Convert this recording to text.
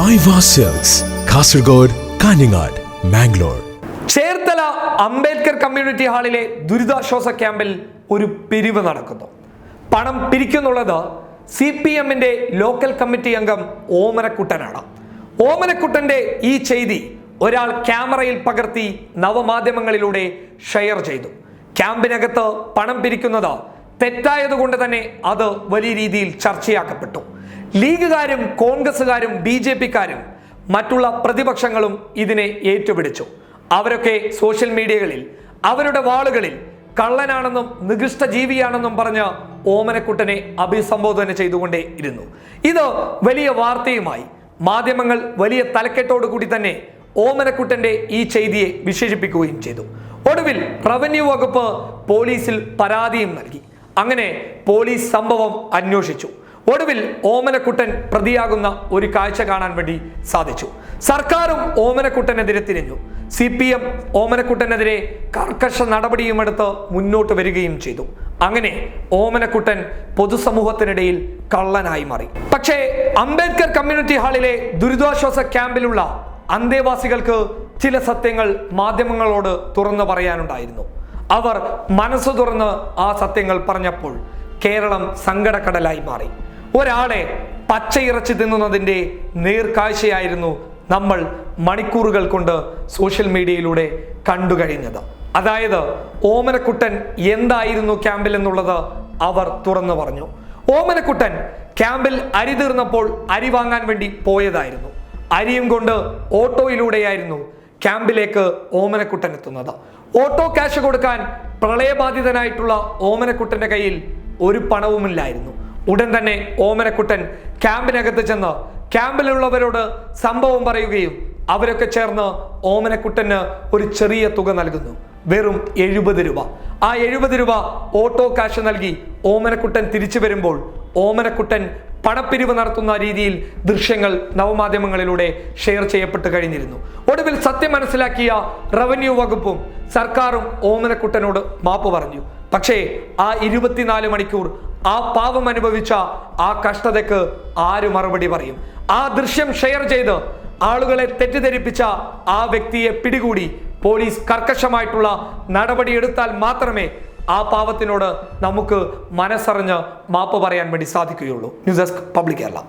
മൈവ silks, Kasaragod, Kanhangad, Mangalore. Cherthala Ambedkar community ഹാളിലെ ദുരിതാശ്വാസ ക്യാമ്പിൽ ഒരു പിരിവ് നടക്കുന്നു. പണം പിരിക്കുന്നുള്ളത് CPMന്റെ ലോക്കൽ കമ്മിറ്റി അംഗം ഓമനക്കുട്ടനാണ്. ഓമനക്കുട്ടന്റെ ഈ ചെയ്തി ഒരാൾ ക്യാമറയിൽ പകർത്തി നവമാധ്യമങ്ങളിലൂടെ ഷെയർ ചെയ്തു. ക്യാമ്പിനകത്ത് പണം പിരിക്കുന്നത് തെറ്റായതുകൊണ്ട് തന്നെ അത് വലിയ രീതിയിൽ ചർച്ചയാക്കപ്പെട്ടു. ലീഗുകാരും കോൺഗ്രസുകാരും BJPക്കാരും മറ്റുള്ള പ്രതിപക്ഷങ്ങളും ഇതിനെ ഏറ്റുപിടിച്ചു. അവരൊക്കെ സോഷ്യൽ മീഡിയകളിൽ അവരുടെ വാളുകളിൽ കള്ളനാണെന്നും നികൃഷ്ട ജീവിയാണെന്നും പറഞ്ഞ് ഓമനക്കുട്ടനെ അഭിസംബോധന ചെയ്തുകൊണ്ടേ ഇരുന്നു. ഇത് വലിയ വാർത്തയുമായി. മാധ്യമങ്ങൾ വലിയ തലക്കെട്ടോടു കൂടി തന്നെ ഓമനക്കുട്ടന്റെ ഈ ചെയ്തിയെ വിശേഷിപ്പിക്കുകയും ചെയ്തു. ഒടുവിൽ റവന്യൂ വകുപ്പ് പോലീസിൽ പരാതിയും നൽകി. അങ്ങനെ പോലീസ് സംഭവം അന്വേഷിച്ചു. ഒടുവിൽ ഓമനക്കുട്ടൻ പ്രതിയാകുന്ന ഒരു കാഴ്ച കാണാൻ വേണ്ടി സാധിച്ചു. സർക്കാരും ഓമനക്കുട്ടനെതിരെ തിരിഞ്ഞു. CPM ഓമനക്കുട്ടനെതിരെ കർക്കശ നടപടിയുമെടുത്ത് മുന്നോട്ട് വരികയും ചെയ്തു. അങ്ങനെ ഓമനക്കുട്ടൻ പൊതുസമൂഹത്തിനിടയിൽ കള്ളനായി മാറി. പക്ഷേ അംബേദ്കർ കമ്മ്യൂണിറ്റി ഹാളിലെ ദുരിതാശ്വാസ ക്യാമ്പിലുള്ള അന്തേവാസികൾക്ക് ചില സത്യങ്ങൾ മാധ്യമങ്ങളോട് തുറന്നു പറയാനുണ്ടായിരുന്നു. അവർ മനസ്സു തുറന്ന് ആ സത്യങ്ങൾ പറഞ്ഞപ്പോൾ കേരളം സങ്കടക്കടലായി മാറി. ഒരാളെ പച്ചയിറച്ചി തിന്നുന്നതിൻ്റെ നേർക്കാഴ്ചയായിരുന്നു നമ്മൾ മണിക്കൂറുകൾ കൊണ്ട് സോഷ്യൽ മീഡിയയിലൂടെ കണ്ടു കഴിഞ്ഞത്. അതായത് ഓമനക്കുട്ടൻ എന്തായിരുന്നു ക്യാമ്പിൽ എന്നുള്ളത് അവർ തുറന്നു പറഞ്ഞു. ഓമനക്കുട്ടൻ ക്യാമ്പിൽ അരി തീർന്നപ്പോൾ അരി വാങ്ങാൻ വേണ്ടി പോയതായിരുന്നു. അരിയും കൊണ്ട് ഓട്ടോയിലൂടെയായിരുന്നു ക്യാമ്പിലേക്ക് ഓമനക്കുട്ടൻ എത്തുന്നത്. ഓട്ടോ ക്യാഷ് കൊടുക്കാൻ പ്രളയബാധിതനായിട്ടുള്ള ഓമനക്കുട്ടന്റെ കയ്യിൽ ഒരു പണവുമില്ലായിരുന്നു. ഉടൻ തന്നെ ഓമനക്കുട്ടൻ ക്യാമ്പിനകത്ത് ചെന്ന് ക്യാമ്പിലുള്ളവരോട് സംഭവം പറയുകയും അവരൊക്കെ ചേർന്ന് ഓമനക്കുട്ടന് ഒരു ചെറിയ തുക നൽകുന്നു. വെറും 70 രൂപ. ആ 70 രൂപ ഓട്ടോ കാശ് നൽകി ഓമനക്കുട്ടൻ തിരിച്ചു വരുമ്പോൾ ഓമനക്കുട്ടൻ പണപ്പിരിവ് നടത്തുന്ന രീതിയിൽ ദൃശ്യങ്ങൾ നവമാധ്യമങ്ങളിലൂടെ ഷെയർ ചെയ്യപ്പെട്ട് കഴിഞ്ഞിരുന്നു. ഒടുവിൽ സത്യം മനസ്സിലാക്കിയ റവന്യൂ വകുപ്പും സർക്കാരും ഓമനക്കുട്ടനോട് മാപ്പ് പറഞ്ഞു. പക്ഷേ ആ 24 മണിക്കൂർ ആ പാവം അനുഭവിച്ച ആ കഷ്ടതയ്ക്ക് ആര് മറുപടി പറയും? ആ ദൃശ്യം ഷെയർ ചെയ്ത് ആളുകളെ തെറ്റിദ്ധരിപ്പിച്ച ആ വ്യക്തിയെ പിടികൂടി പോലീസ് കർക്കശമായിട്ടുള്ള നടപടിയെടുത്താൽ മാത്രമേ ആ പാവത്തിനോട് നമുക്ക് മനസ്സറിഞ്ഞ് മാപ്പ് പറയാൻ വേണ്ടി സാധിക്കുകയുള്ളൂ. News desk public Kerala.